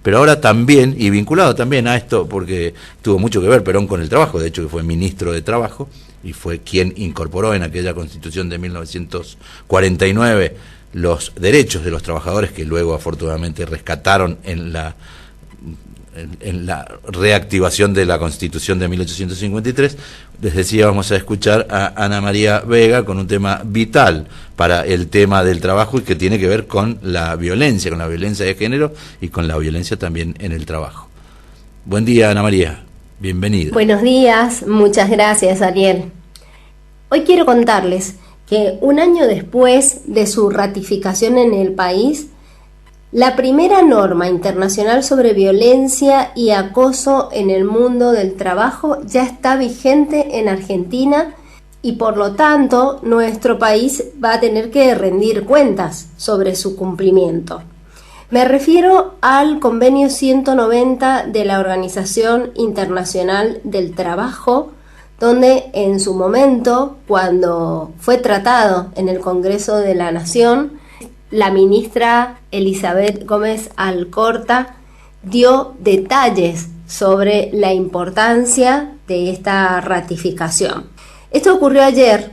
pero ahora también, y vinculado también a esto, porque tuvo mucho que ver Perón con el trabajo, de hecho que fue ministro de Trabajo, y fue quien incorporó en aquella Constitución de 1949 los derechos de los trabajadores, que luego afortunadamente rescataron en la reactivación de la Constitución de 1853. Les decía, vamos a escuchar a Ana María Vega con un tema vital para el tema del trabajo y que tiene que ver con la violencia de género y con la violencia también en el trabajo. Buen día, Ana María, bienvenida. Buenos días, muchas gracias, Ariel. Hoy quiero contarles que un año después de su ratificación en el país, la primera norma internacional sobre violencia y acoso en el mundo del trabajo ya está vigente en Argentina y por lo tanto nuestro país va a tener que rendir cuentas sobre su cumplimiento. Me refiero al Convenio 190 de la Organización Internacional del Trabajo, donde en su momento, cuando fue tratado en el Congreso de la Nación, la ministra Elizabeth Gómez Alcorta dio detalles sobre la importancia de esta ratificación. Esto ocurrió ayer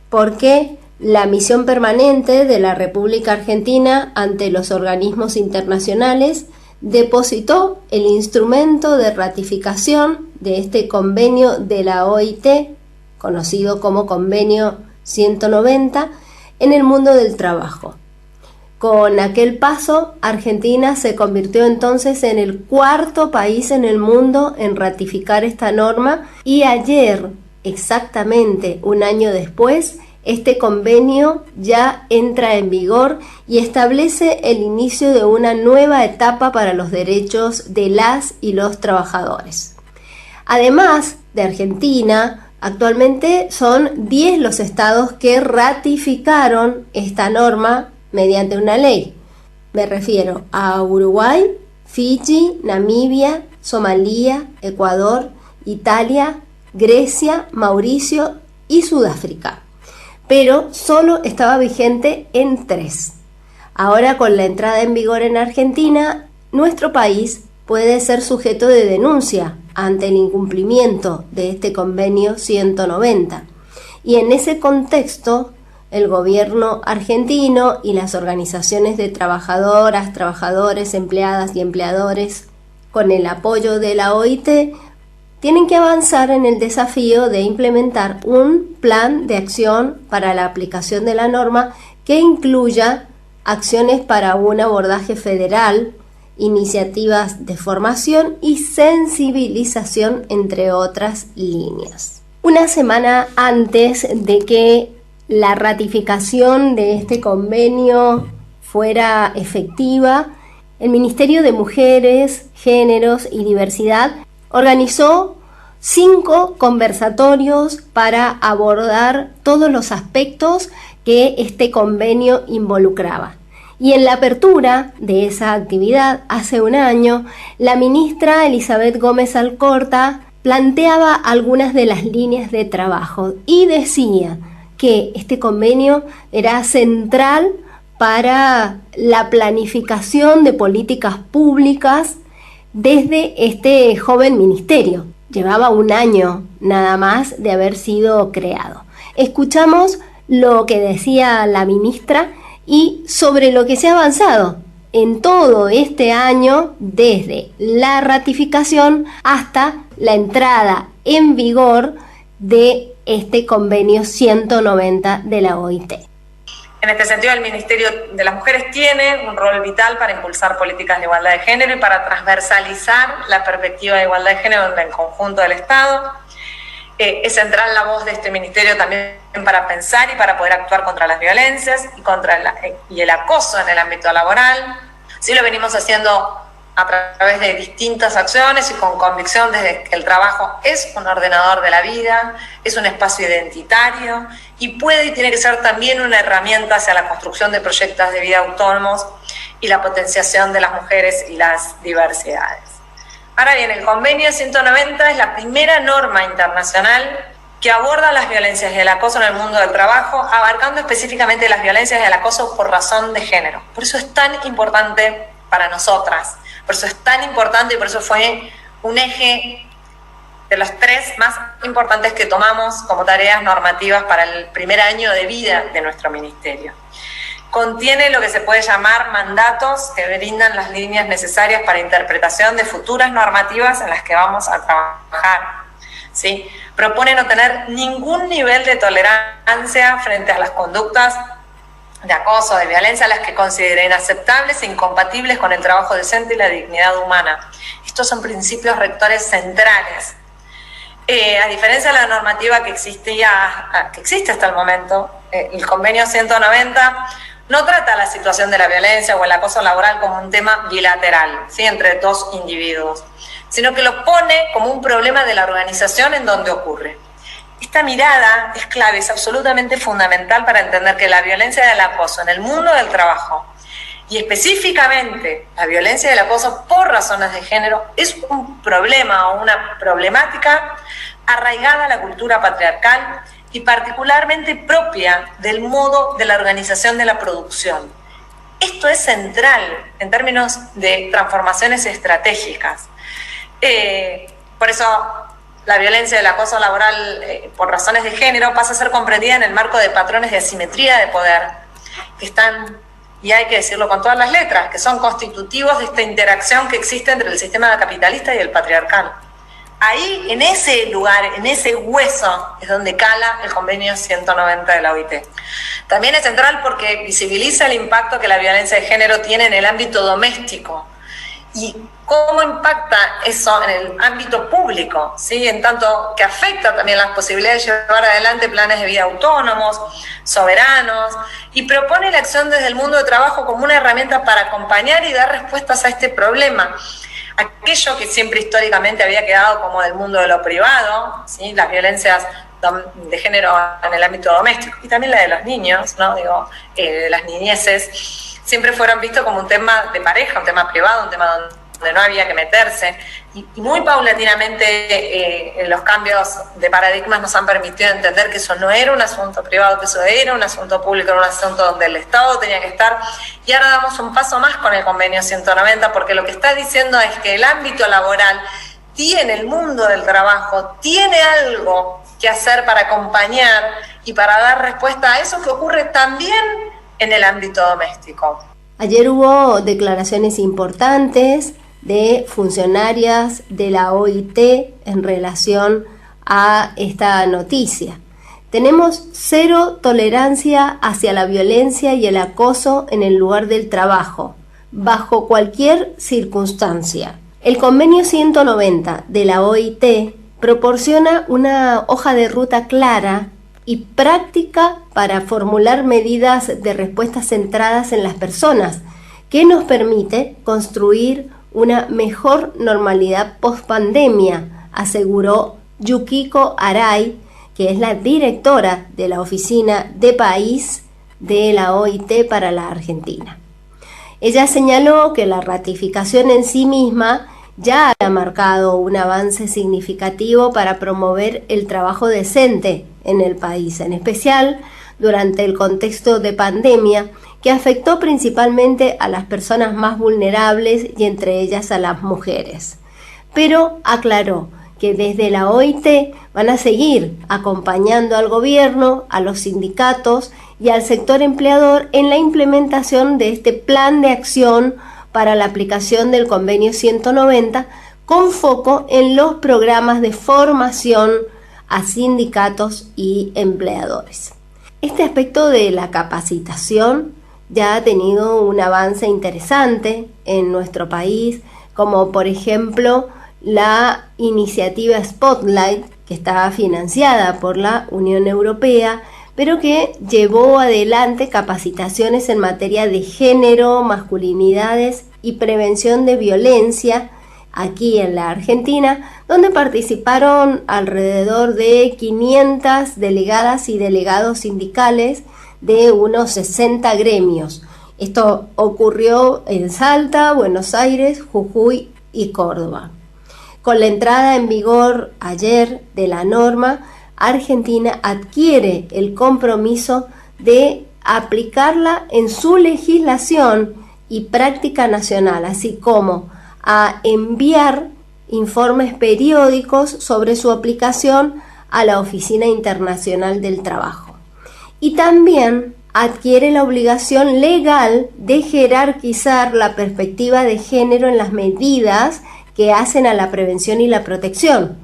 porque la misión permanente de la República Argentina ante los organismos internacionales depositó el instrumento de ratificación de este convenio de la OIT, conocido como Convenio 190, en el mundo del trabajo. Con aquel paso, Argentina se convirtió entonces en el cuarto país en el mundo en ratificar esta norma y ayer, exactamente un año después, este convenio ya entra en vigor y establece el inicio de una nueva etapa para los derechos de las y los trabajadores. Además de Argentina, actualmente son 10 los estados que ratificaron esta norma mediante una ley. Me refiero a Uruguay, Fiji, Namibia, Somalia, Ecuador, Italia, Grecia, Mauricio y Sudáfrica. Pero solo estaba vigente en 3. Ahora, con la entrada en vigor en Argentina, nuestro país puede ser sujeto de denuncia ante el incumplimiento de este convenio 190. Y en ese contexto, el gobierno argentino y las organizaciones de trabajadoras, trabajadores, empleadas y empleadores, con el apoyo de la OIT, tienen que avanzar en el desafío de implementar un plan de acción para la aplicación de la norma que incluya acciones para un abordaje federal, iniciativas de formación y sensibilización, entre otras líneas. Una semana antes de que la ratificación de este convenio fuera efectiva, el Ministerio de Mujeres, Géneros y Diversidad organizó 5 conversatorios para abordar todos los aspectos que este convenio involucraba. Y en la apertura de esa actividad, hace un año, la ministra Elizabeth Gómez Alcorta planteaba algunas de las líneas de trabajo y decía que este convenio era central para la planificación de políticas públicas desde este joven ministerio. Llevaba un año nada más de haber sido creado. Escuchamos lo que decía la ministra y sobre lo que se ha avanzado en todo este año desde la ratificación hasta la entrada en vigor de este convenio 190 de la OIT. En este sentido, el Ministerio de las Mujeres tiene un rol vital para impulsar políticas de igualdad de género y para transversalizar la perspectiva de igualdad de género en el conjunto del Estado. Es central la voz de este ministerio también para pensar y para poder actuar contra las violencias y el acoso en el ámbito laboral. Sí, lo venimos haciendo a través de distintas acciones y con convicción desde que el trabajo es un ordenador de la vida, es un espacio identitario y puede y tiene que ser también una herramienta hacia la construcción de proyectos de vida autónomos y la potenciación de las mujeres y las diversidades. Ahora bien, el Convenio 190 es la primera norma internacional que aborda las violencias y el acoso en el mundo del trabajo, abarcando específicamente las violencias y el acoso por razón de género. Por eso es tan importante para nosotras, Por eso es tan importante y por eso fue un eje de los 3 más importantes que tomamos como tareas normativas para el primer año de vida de nuestro ministerio. Contiene lo que se puede llamar mandatos que brindan las líneas necesarias para interpretación de futuras normativas en las que vamos a trabajar, ¿sí? Propone no tener ningún nivel de tolerancia frente a las conductas de acoso, de violencia, a las que considere inaceptables e incompatibles con el trabajo decente y la dignidad humana. Estos son principios rectores centrales. A diferencia de la normativa que existe hasta el momento, el convenio 190 no trata la situación de la violencia o el acoso laboral como un tema bilateral, ¿sí?, entre 2 individuos, sino que lo pone como un problema de la organización en donde ocurre. Esta mirada es clave, es absolutamente fundamental para entender que la violencia y el acoso en el mundo del trabajo, y específicamente la violencia y el acoso por razones de género, es un problema o una problemática arraigada a la cultura patriarcal y particularmente propia del modo de la organización de la producción. Esto es central en términos de transformaciones estratégicas. Por eso la violencia y el acoso laboral por razones de género pasa a ser comprendida en el marco de patrones de asimetría de poder que están, y hay que decirlo con todas las letras, que son constitutivos de esta interacción que existe entre el sistema capitalista y el patriarcal. Ahí, en ese lugar, en ese hueso, es donde cala el convenio 190 de la OIT. También es central porque visibiliza el impacto que la violencia de género tiene en el ámbito doméstico y cómo impacta eso en el ámbito público, ¿sí?, en tanto que afecta también las posibilidades de llevar adelante planes de vida autónomos, soberanos, y propone la acción desde el mundo de trabajo como una herramienta para acompañar y dar respuestas a este problema. Aquello que siempre históricamente había quedado como del mundo de lo privado, ¿sí?, las violencias de género en el ámbito doméstico y también la de los niños, ¿no?, de las niñeces, siempre fueron vistos como un tema de pareja, un tema privado, un tema donde no había que meterse, y muy paulatinamente los cambios de paradigmas nos han permitido entender que eso no era un asunto privado, que eso era un asunto público, era un asunto donde el Estado tenía que estar, y ahora damos un paso más con el convenio 190, porque lo que está diciendo es que el ámbito laboral tiene, el mundo del trabajo, tiene algo que hacer para acompañar y para dar respuesta a eso que ocurre también en el ámbito doméstico. Ayer hubo declaraciones importantes de funcionarias de la OIT en relación a esta noticia. Tenemos 0 tolerancia hacia la violencia y el acoso en el lugar del trabajo, bajo cualquier circunstancia. El convenio 190 de la OIT proporciona una hoja de ruta clara y práctica para formular medidas de respuesta centradas en las personas, que nos permite construir una mejor normalidad post-pandemia, aseguró Yukiko Arai, que es la directora de la Oficina de País de la OIT para la Argentina. Ella señaló que la ratificación en sí misma ya ha marcado un avance significativo para promover el trabajo decente en el país, en especial durante el contexto de pandemia que afectó principalmente a las personas más vulnerables y entre ellas a las mujeres. Pero aclaró que desde la OIT van a seguir acompañando al gobierno, a los sindicatos y al sector empleador en la implementación de este plan de acción para la aplicación del convenio 190 con foco en los programas de formación a sindicatos y empleadores. Este aspecto de la capacitación ya ha tenido un avance interesante en nuestro país, como por ejemplo la iniciativa Spotlight, que estaba financiada por la Unión Europea, pero que llevó adelante capacitaciones en materia de género, masculinidades y prevención de violencia aquí en la Argentina, donde participaron alrededor de 500 delegadas y delegados sindicales de unos 60 gremios. Esto ocurrió en Salta, Buenos Aires, Jujuy y Córdoba. Con la entrada en vigor ayer de la norma, Argentina adquiere el compromiso de aplicarla en su legislación y práctica nacional, así como a enviar informes periódicos sobre su aplicación a la Oficina Internacional del Trabajo. Y también adquiere la obligación legal de jerarquizar la perspectiva de género en las medidas que hacen a la prevención y la protección,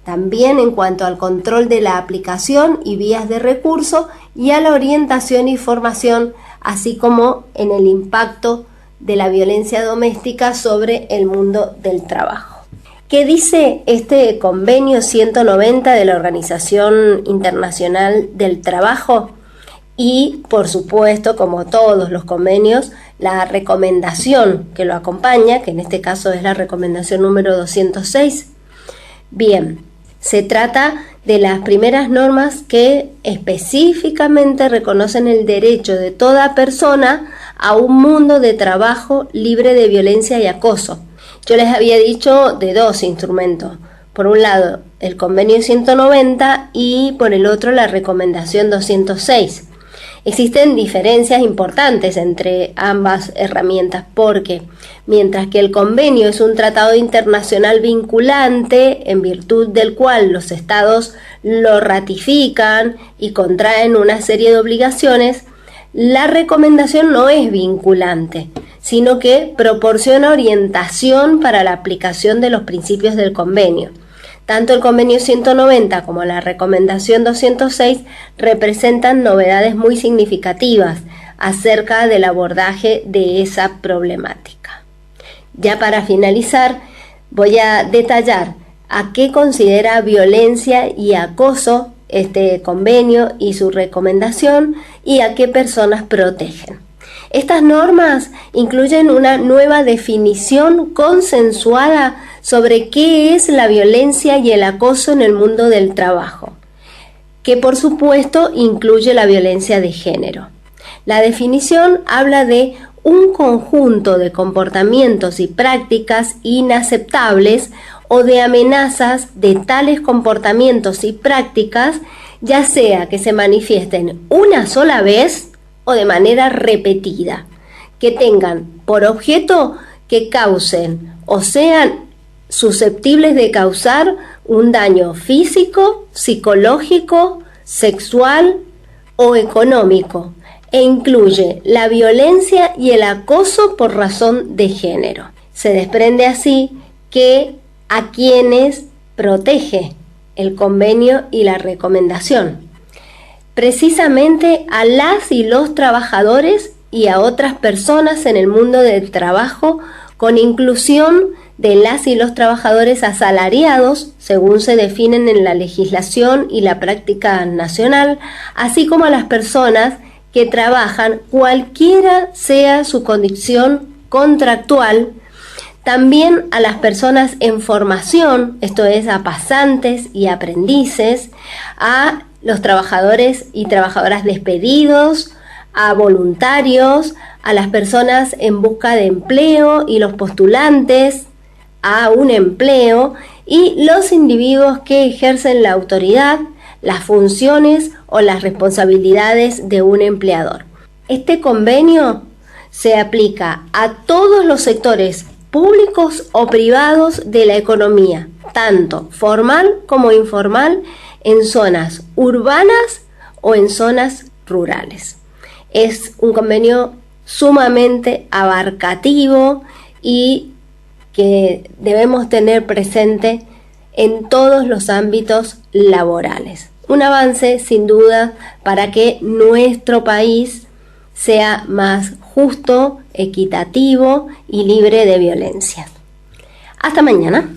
también en cuanto al control de la aplicación y vías de recurso y a la orientación y formación, así como en el impacto de la violencia doméstica sobre el mundo del trabajo. ¿Qué dice este convenio 190 de la Organización Internacional del Trabajo? Y, por supuesto, como todos los convenios, la recomendación que lo acompaña, que en este caso es la recomendación número 206. Bien, se trata de las primeras normas que específicamente reconocen el derecho de toda persona a un mundo de trabajo libre de violencia y acoso. Yo les había dicho de dos instrumentos. Por un lado, el convenio 190 y por el otro, la recomendación 206. Existen diferencias importantes entre ambas herramientas porque, mientras que el convenio es un tratado internacional vinculante en virtud del cual los estados lo ratifican y contraen una serie de obligaciones, la recomendación no es vinculante, sino que proporciona orientación para la aplicación de los principios del convenio. Tanto el convenio 190 como la recomendación 206 representan novedades muy significativas acerca del abordaje de esa problemática. Ya para finalizar, voy a detallar a qué considera violencia y acoso este convenio y su recomendación y a qué personas protegen. Estas normas incluyen una nueva definición consensuada sobre qué es la violencia y el acoso en el mundo del trabajo, que por supuesto incluye la violencia de género. La definición habla de un conjunto de comportamientos y prácticas inaceptables o de amenazas de tales comportamientos y prácticas, ya sea que se manifiesten una sola vez o de manera repetida, que tengan por objeto que causen o sean susceptibles de causar un daño físico, psicológico, sexual o económico, e incluye la violencia y el acoso por razón de género. Se desprende así que a quienes protege el convenio y la recomendación, precisamente a las y los trabajadores y a otras personas en el mundo del trabajo, con inclusión de las y los trabajadores asalariados, según se definen en la legislación y la práctica nacional, así como a las personas que trabajan cualquiera sea su condición contractual, también a las personas en formación, esto es, a pasantes y aprendices, a los trabajadores y trabajadoras despedidos, a voluntarios, a las personas en busca de empleo y los postulantes a un empleo y los individuos que ejercen la autoridad, las funciones o las responsabilidades de un empleador. Este convenio se aplica a todos los sectores públicos o privados de la economía, tanto formal como informal, en zonas urbanas o en zonas rurales. Es un convenio sumamente abarcativo y que debemos tener presente en todos los ámbitos laborales. Un avance sin duda para que nuestro país sea más justo, equitativo y libre de violencia. Hasta mañana.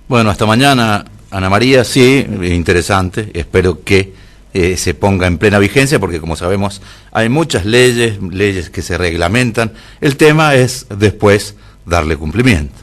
Bueno, hasta mañana, Ana María. Sí, interesante. Espero que se ponga en plena vigencia, porque como sabemos hay muchas leyes que se reglamentan. El tema es después darle cumplimiento.